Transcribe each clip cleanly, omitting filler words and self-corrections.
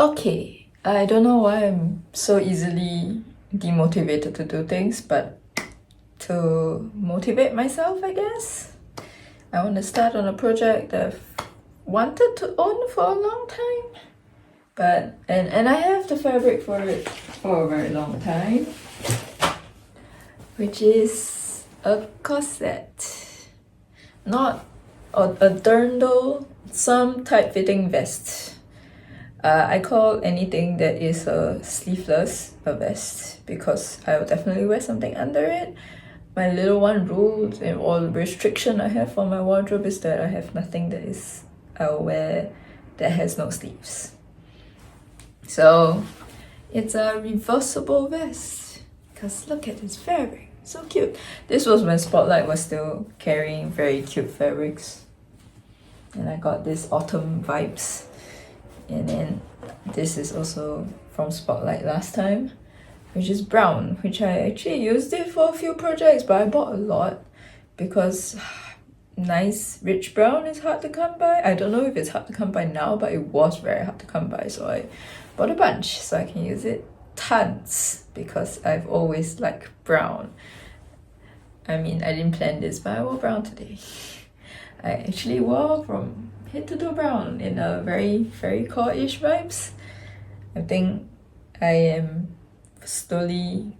Okay, I don't know why I'm so easily demotivated to do things, but to motivate myself, I guess, I want to start on a project that I've wanted to own for a long time. But and I have the fabric for it for a very long time, which is a corset, not a dirndl, some tight-fitting vest. I call anything that is sleeveless a vest because I will definitely wear something under it. My little one rule or restriction I have for my wardrobe is that I have nothing that I'll wear that has no sleeves. So it's a reversible vest because look at this fabric, so cute. This was when Spotlight was still carrying very cute fabrics, and I got this autumn vibes. And then this is also from Spotlight last time, which is brown, which I actually used it for a few projects, but I bought a lot because nice rich brown is hard to come by. I don't know if it's hard to come by now, but it was very hard to come by, so I bought a bunch so I can use it tons because I've always liked brown. I mean, I didn't plan this, but I wore brown today. I actually wore from head to toe brown in a very fairy core-ish vibes. I think I am slowly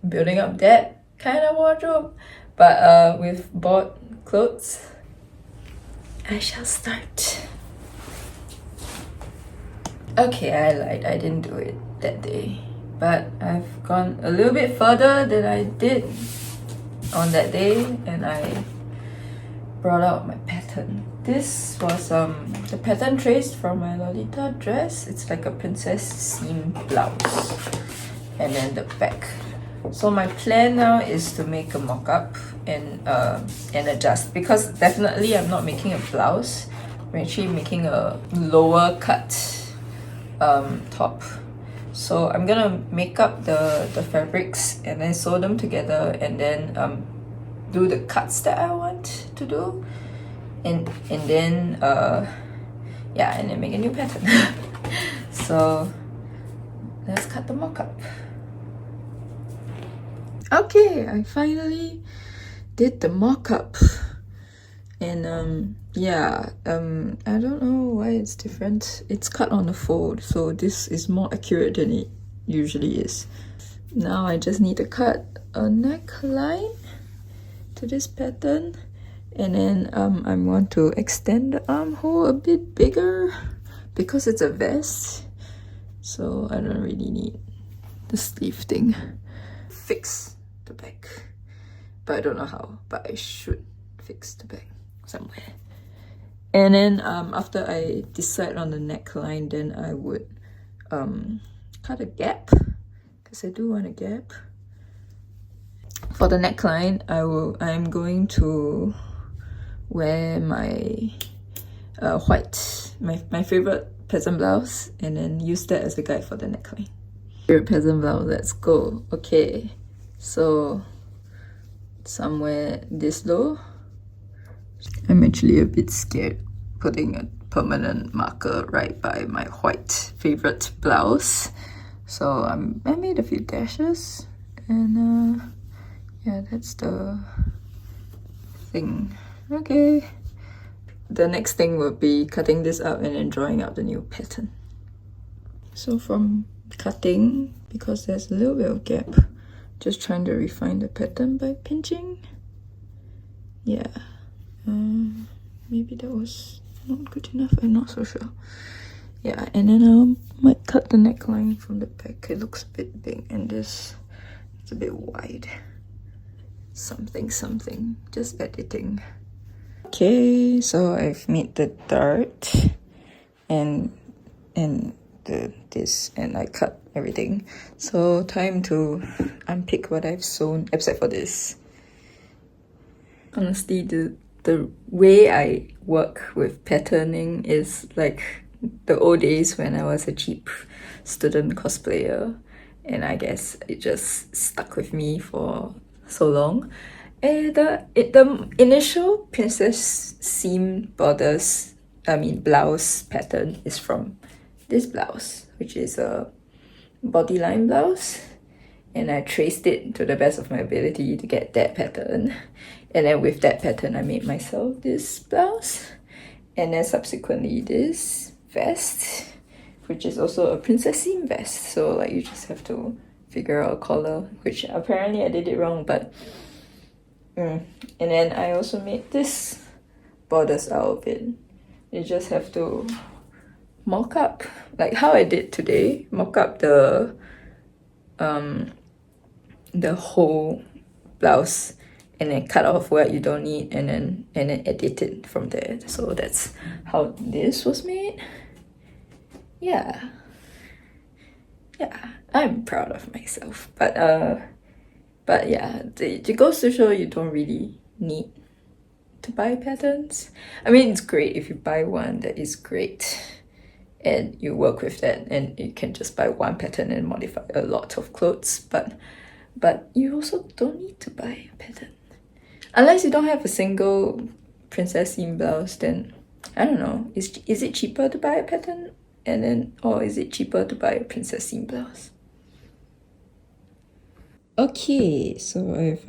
building up that kind of wardrobe, but with bought clothes, I shall start. Okay, I lied, I didn't do it that day, but I've gone a little bit further than I did on that day, and I brought out my pattern. This was the pattern traced from my Lolita dress. It's like a princess seam blouse, and then the back. So my plan now is to make a mock-up and adjust, because definitely I'm not making a blouse. I'm actually making a lower cut top. So I'm gonna make up the fabrics and then sew them together, and then do the cuts that I want to do, and then yeah, and then make a new pattern. So let's cut the mock-up. Okay, I finally did the mock-up, and yeah, I don't know why it's different. It's cut on the fold, so this is more accurate than it usually is. Now I just need to cut a neckline to this pattern, and then I want to extend the armhole a bit bigger because it's a vest, so I don't really need the sleeve thing. Fix the back, but I don't know how, but I should fix the back somewhere. And then after I decide on the neckline, then I would cut a gap, because I do want a gap. For the neckline, I'm going to wear my white, my favorite peasant blouse, and then use that as the guide for the neckline. Favorite peasant blouse, let's go. Okay, so somewhere this low. I'm actually a bit scared putting a permanent marker right by my white favorite blouse, so I made a few dashes, and yeah, that's the thing. Okay, the next thing will be cutting this up and then drawing out the new pattern. So from cutting, because there's a little bit of gap, just trying to refine the pattern by pinching. Yeah, maybe that was not good enough, I'm not so sure. Yeah, and then I might cut the neckline from the back. It looks a bit big, and this it's a bit wide. Something, just editing. Okay, so I've made the dart and this, and I cut everything. So time to unpick what I've sewn, except for this. Honestly, the way I work with patterning is like the old days when I was a cheap student cosplayer, and I guess it just stuck with me for so long. The initial princess seam blouse pattern is from this blouse, which is a bodyline blouse, and I traced it to the best of my ability to get that pattern. And then with that pattern, I made myself this blouse, and then subsequently this vest, which is also a princess seam vest. So like you just have to figure out a collar, which apparently I did it wrong, but and then I also made this borders out of it. You just have to mock up, like how I did today, mock up the whole blouse and then cut off what you don't need and then edit it from there. So that's how this was made. Yeah, I'm proud of myself. But yeah, it goes to show you don't really need to buy patterns. I mean, it's great if you buy one that is great and you work with that, and you can just buy one pattern and modify a lot of clothes, but you also don't need to buy a pattern. Unless you don't have a single princess seam blouse, then I don't know, is it cheaper to buy a pattern or is it cheaper to buy a princess seam blouse? Okay, so I've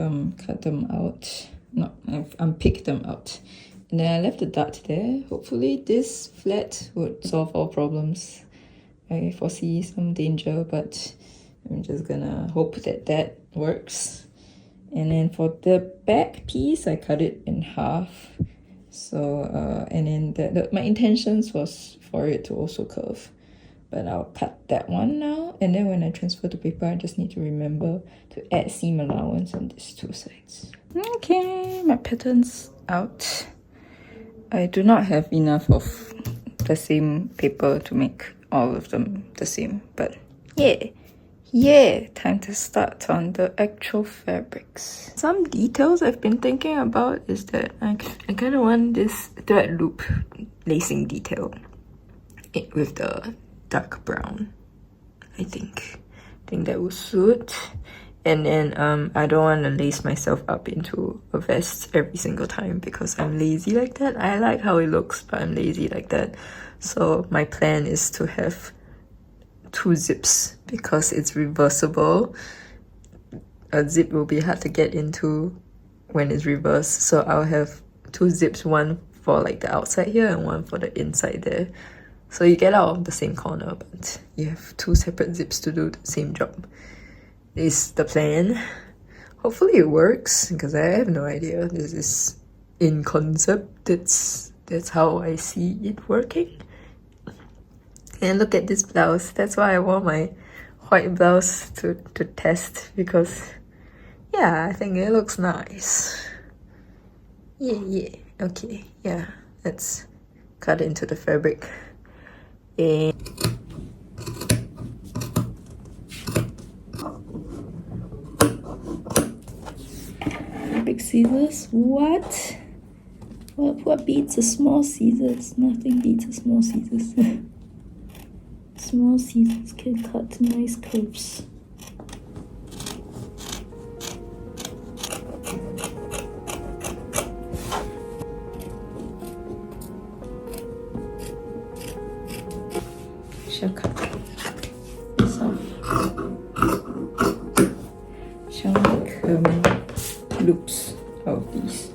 cut them out. No, I've unpicked them out. And then I left the dart there. Hopefully this flat would solve all problems. I foresee some danger, but I'm just gonna hope that works. And then for the back piece, I cut it in half. So, and then my intentions was for it to also curve. But I'll cut that one now. And then when I transfer to paper, I just need to remember to add seam allowance on these two sides. Okay, my pattern's out. I do not have enough of the same paper to make all of them the same, but yeah, time to start on the actual fabrics. Some details I've been thinking about is that I kind of want this thread loop lacing detail with the dark brown. I think that will suit. And then I don't want to lace myself up into a vest every single time because I'm lazy like that. I like how it looks, but I'm lazy like that. So my plan is to have 2 zips because it's reversible. A zip will be hard to get into when it's reversed. So I'll have 2 zips, one for like the outside here and one for the inside there. So you get out of the same corner, but you have 2 separate zips to do the same job. Is the plan. Hopefully it works because I have no idea. This is in concept. That's how I see it working. And look at this blouse. That's why I wore my white blouse to test because yeah, I think it looks nice. Yeah. Okay, yeah. Let's cut it into the fabric. And big scissors. What beats a small scissors? Nothing beats a small scissors. Small scissors can cut nice curves. Shall cut some. Shall make loops of these.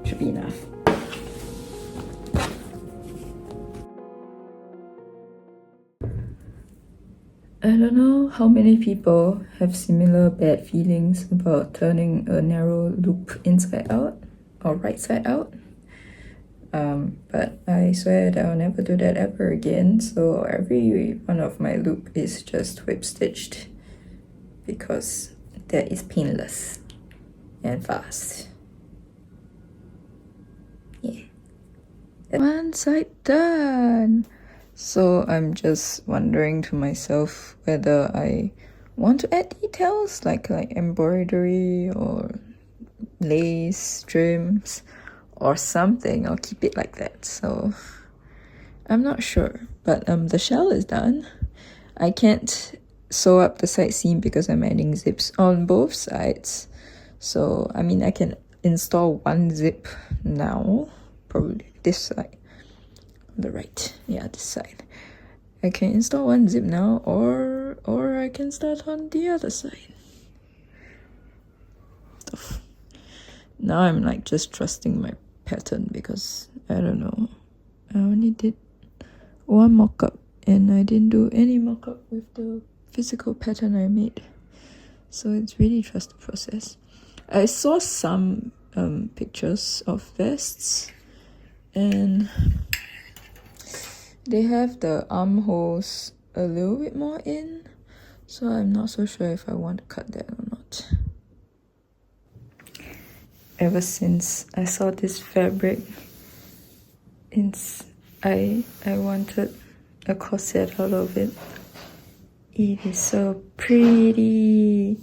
Should be enough. I don't know how many people have similar bad feelings about turning a narrow loop inside out or right side out. But I swear that I'll never do that ever again. So every one of my loop is just whip stitched because that is painless and fast. Yeah. One side done. So I'm just wondering to myself whether I want to add details like embroidery or lace, trims or something, or keep it like that. So I'm not sure, but the shell is done. I can't sew up the side seam because I'm adding zips on both sides. So I mean I can install one zip now, probably this side, on the right, yeah, this side. I can install one zip now, or I can start on the other side. Now I'm like just trusting my pattern because I don't know. I only did one mock-up and I didn't do any mock-up with the physical pattern I made. So it's really trust the process. I saw some pictures of vests and they have the armholes a little bit more in, so I'm not so sure if I want to cut that or not. Ever since I saw this fabric, I wanted a corset out of it. It is so pretty.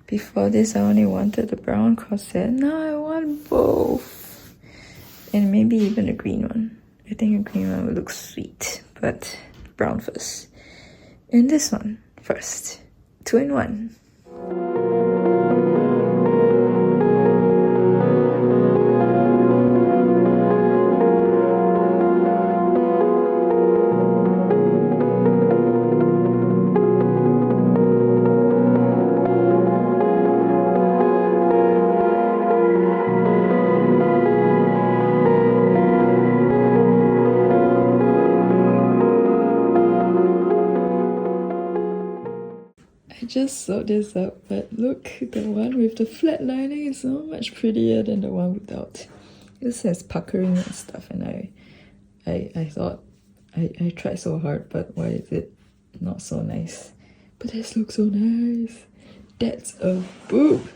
Before this, I only wanted the brown corset. Now I want both. And maybe even a green one. I think a green one would look sweet, but brown first. And this one first. 2 in 1. I just sewed this up, but look, the one with the flat lining is so much prettier than the one without. It says puckering and stuff, and I thought I tried so hard, but why is it not so nice? But this looks so nice. That's a boob.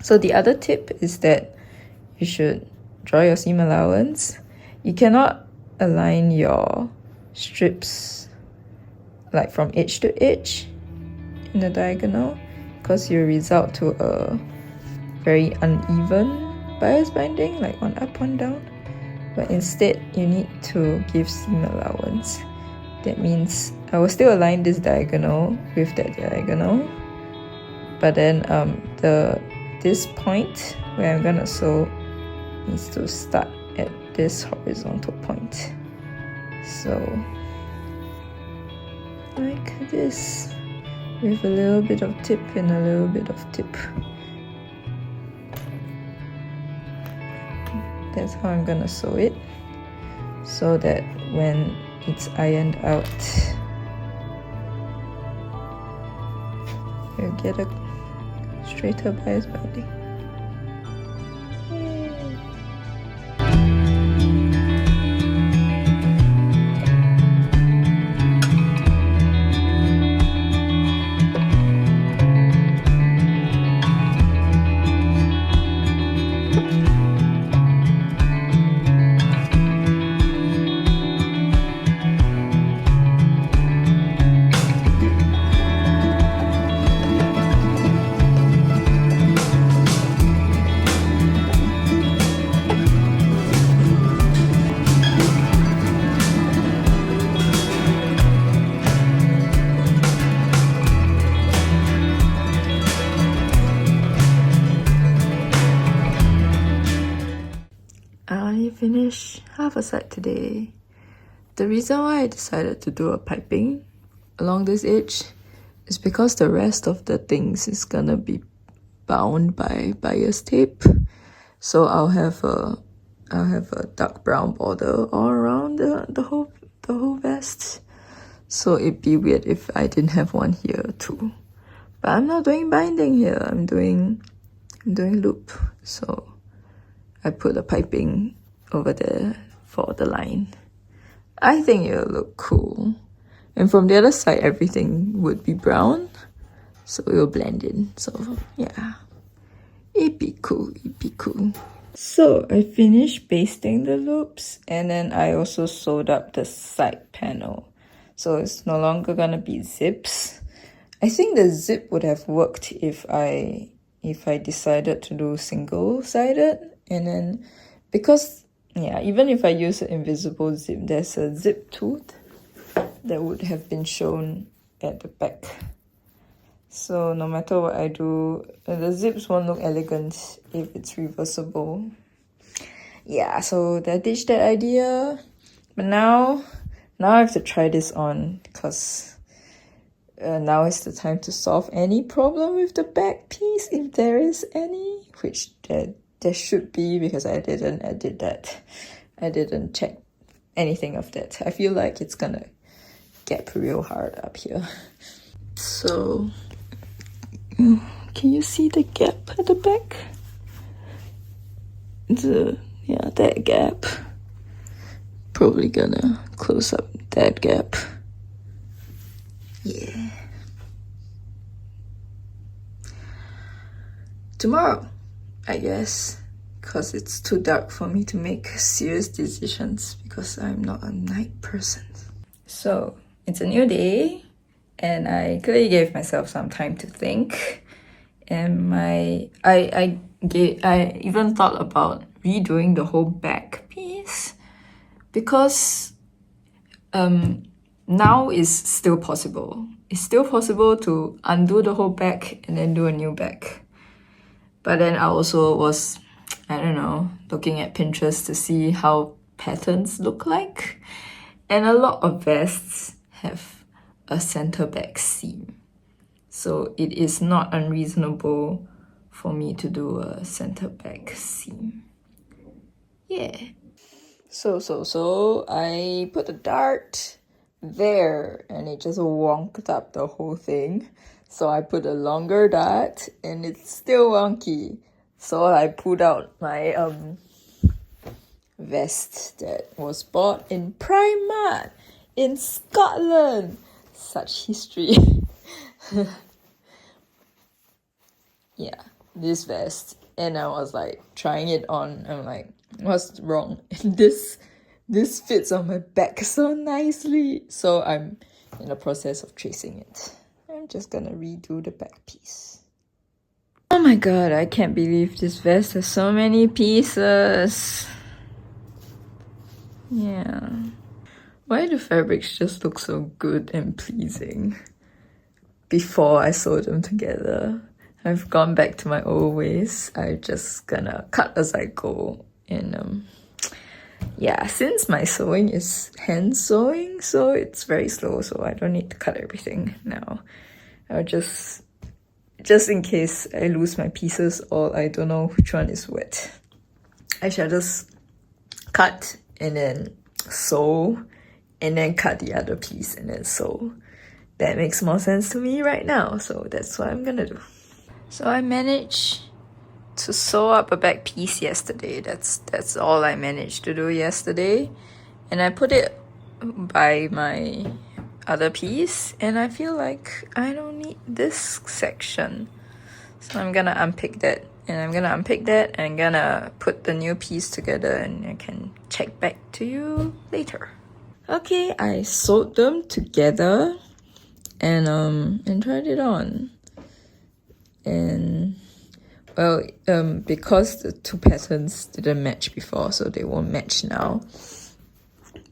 So the other tip is that you should draw your seam allowance. You cannot align your strips like from edge to edge in the diagonal because you result to a very uneven bias binding, like one up, one down. But instead, you need to give seam allowance. That means I will still align this diagonal with that diagonal, but then this point where I'm gonna sew needs to start at this horizontal point. So like this, with a little bit of tip and a little bit of tip. That's how I'm gonna sew it, so that when it's ironed out, you get a straighter bias binding. I finished half a side today. The reason why I decided to do a piping along this edge is because the rest of the things is gonna be bound by bias tape. So I'll have a dark brown border all around the whole vest. So it'd be weird if I didn't have one here too. But I'm not doing binding here. I'm doing loop. So I put a piping over there for the line. I think it'll look cool. And from the other side, everything would be brown. So it will blend in. So yeah, it'd be cool, it'd be cool. So I finished pasting the loops, and then I also sewed up the side panel. So it's no longer gonna be zips. I think the zip would have worked if I decided to do single-sided, and then because yeah, even if I use an invisible zip, there's a zip tooth that would have been shown at the back. So no matter what I do, the zips won't look elegant if it's reversible. Yeah, so I ditched that idea. But now I have to try this on because now is the time to solve any problem with the back piece, if there is any, which there should be, because I didn't edit that. I didn't check anything of that. I feel like it's gonna gap real hard up here. So can you see the gap at the back? Yeah, that gap. Probably gonna close up that gap. Yeah. Tomorrow, I guess, because it's too dark for me to make serious decisions because I'm not a night person. So it's a new day, and I clearly gave myself some time to think. And I even thought about redoing the whole back piece because now is still possible. It's still possible to undo the whole back and then do a new back. But then I also was, I don't know, looking at Pinterest to see how patterns look like. And a lot of vests have a center back seam. So it is not unreasonable for me to do a center back seam. Yeah. So I put a dart there and it just wonked up the whole thing. So I put a longer dart and it's still wonky. So I pulled out my vest that was bought in Primark in Scotland. Such history. Yeah, this vest, and I was like trying it on. I'm like, what's wrong? And this fits on my back so nicely. So I'm in the process of tracing it. I'm just gonna redo the back piece. Oh my god, I can't believe this vest has so many pieces. Yeah. Why do fabrics just look so good and pleasing before I sew them together? I've gone back to my old ways. I'm just gonna cut as I go. And yeah, since my sewing is hand sewing, so it's very slow, so I don't need to cut everything now. I'll just in case I lose my pieces or I don't know which one is wet, I shall just cut and then sew and then cut the other piece and then sew. That makes more sense to me right now, so that's what I'm gonna do. So I managed to sew up a back piece yesterday. That's all I managed to do yesterday. And I put it by my other piece, and I feel like I don't need this section. So I'm gonna unpick that, and I'm gonna put the new piece together, and I can check back to you later. Okay, I sewed them together and tried it on. And well, because the two patterns didn't match before, so they won't match now.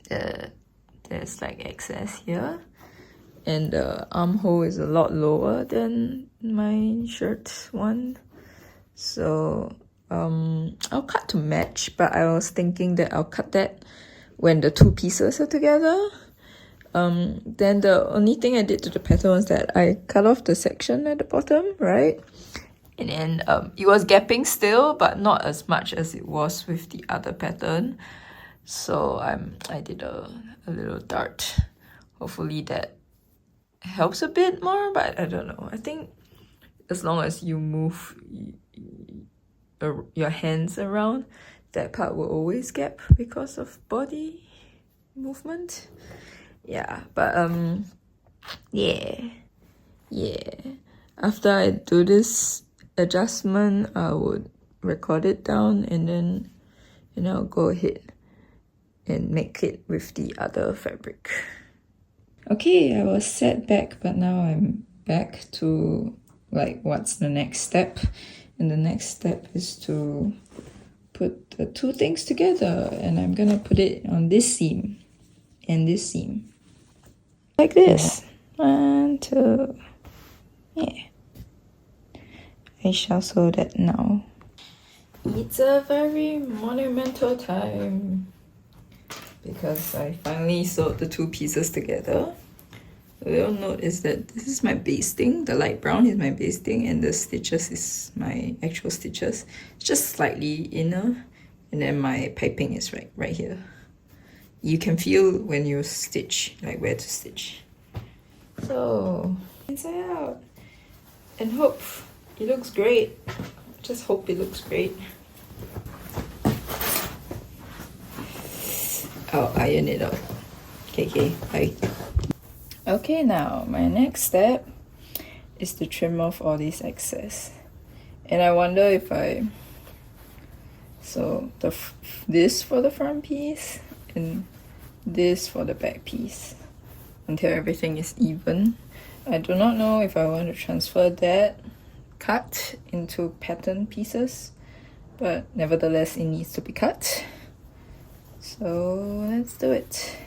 There's like excess here, and the armhole is a lot lower than my shirt one. So I'll cut to match, but I was thinking that I'll cut that when the two pieces are together. Then the only thing I did to the pattern was that I cut off the section at the bottom, right? And then it was gapping still, but not as much as it was with the other pattern. So I did a little dart. Hopefully that helps a bit more, but I don't know. I think as long as you move your hands around, that part will always gap because of body movement. Yeah, but yeah. After I do this adjustment, I would record it down and then go ahead and make it with the other fabric. Okay, I was set back, but now I'm back to like what's the next step. And the next step is to put the two things together, and I'm gonna put it on this seam and this seam like this. 1, 2. Yeah, I shall sew that now. It's a very monumental time because I finally sewed the two pieces together. A little note is that this is my basting. The light brown is my basting, and the stitches is my actual stitches. It's just slightly inner, and then my piping is right here. You can feel when you stitch, like where to stitch. So inside out, and hope it looks great. Just hope it looks great. I'll iron it out. Okay, bye. Okay, now my next step is to trim off all this excess. And I wonder if so this for the front piece and this for the back piece until everything is even. I do not know if I want to transfer that cut into pattern pieces, but nevertheless it needs to be cut. So let's do it.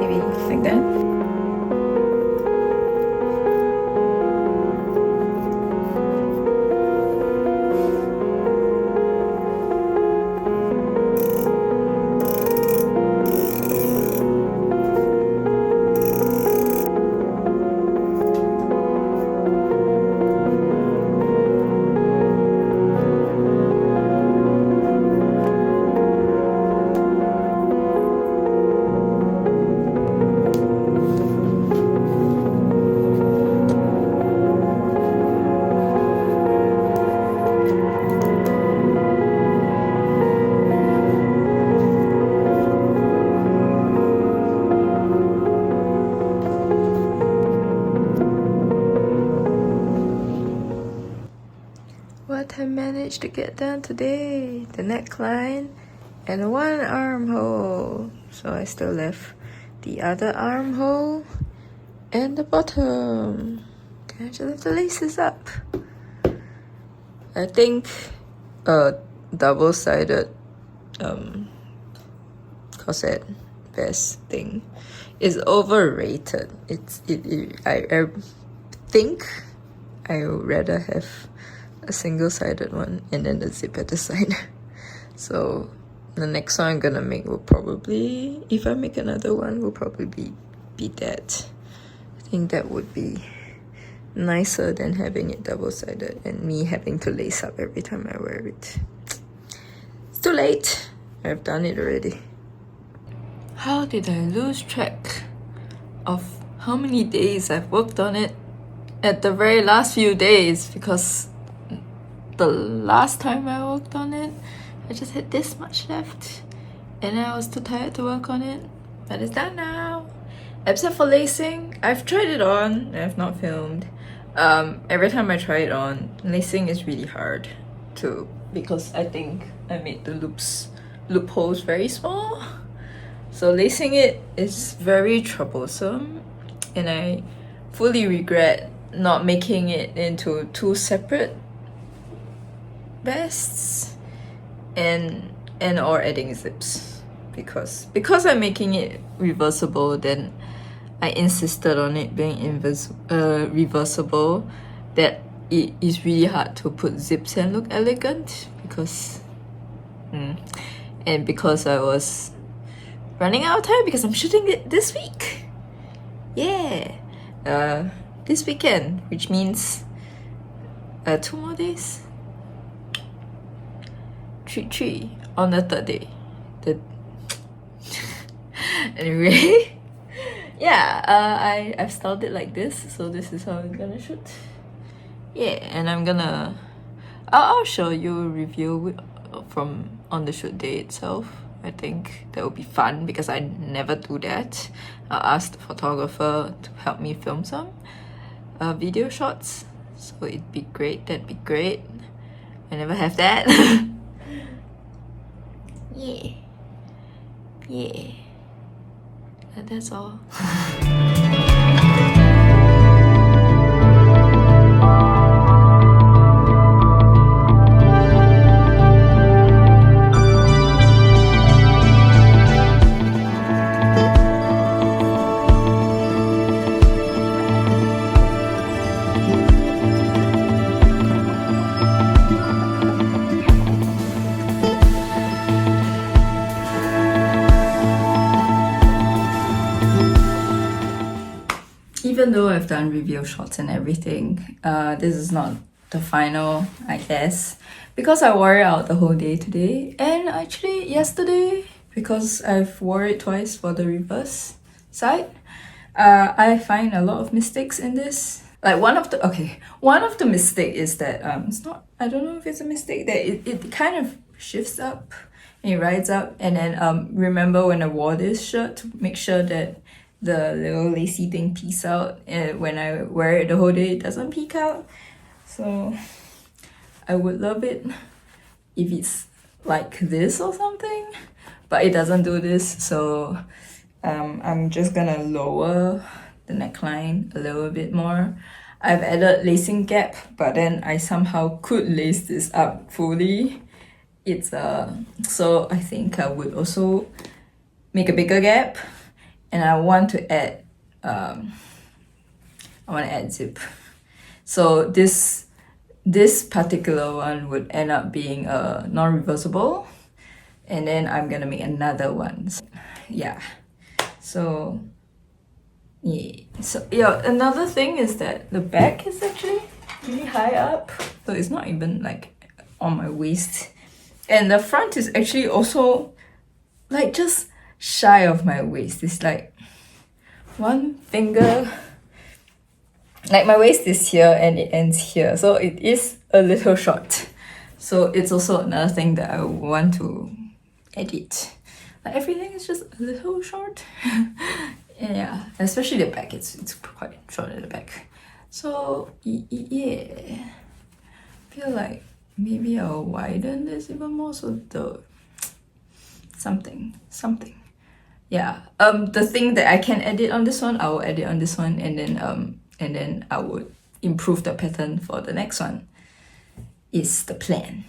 Maybe like that. What I managed to get done today, the neckline and one armhole. So I still left the other armhole and the bottom. Okay, I just have the laces up. I think a double-sided corset vest thing is overrated. I think I would rather have a single-sided one and then the zip at the side. So the next one I'm gonna make will probably, if I make another one, will probably be that. I think that would be nicer than having it double-sided and me having to lace up every time I wear it. It's too late. I've done it already. How did I lose track of how many days I've worked on it at the very last few days? Because the last time I worked on it, I just had this much left and I was too tired to work on it. But it's done now. Except for lacing, I've tried it on. I've not filmed. Every time I try it on, lacing is really hard too, because I think I made the loopholes very small. So lacing it is very troublesome, and I fully regret not making it into two separate vests and or adding zips, because I'm making it reversible. Then I insisted on it being reversible, that it is really hard to put zips and look elegant, because and because I was running out of time because I'm shooting it this week. Yeah, this weekend, which means 2 more days. 3 on the 3rd day. Anyway, yeah, I've styled it like this, so this is how I'm gonna shoot. Yeah, and I'll show you a review from on the shoot day itself. I think that would be fun because I never do that. I'll ask the photographer to help me film some video shots, so it'd be great. That'd be great. I never have that. Yeah, yeah. That's all. Even though I've done review shots and everything, this is not the final, I guess, because I wore it out the whole day today, and actually yesterday, because I've wore it twice for the reverse side. I find a lot of mistakes in this. Like one of the mistake is that it's not, I don't know if it's a mistake, that it kind of shifts up and it rides up, and then remember when I wore this shirt to make sure that the little lacy thing peeks out, and when I wear it the whole day it doesn't peek out. So I would love it if it's like this or something, but it doesn't do this. So I'm just gonna lower the neckline a little bit more. I've added lacing gap, but then I somehow could lace this up fully. It's so I think I would also make a bigger gap, and I want to add zip. So this particular one would end up being a non-reversible, and then I'm gonna make another one. Yeah. So yeah, another thing is that the back is actually really high up, so it's not even like on my waist, and the front is actually also like just shy of my waist. It's like one finger, like my waist is here and it ends here, so it is a little short. So it's also another thing that I want to edit. Like everything is just a little short. Yeah, especially the back, it's quite short at the back. So yeah, I feel like maybe I'll widen this even more, so the something. Yeah, the thing that I can edit on this one, I will edit on this one, and then I would improve the pattern for the next one, is the plan.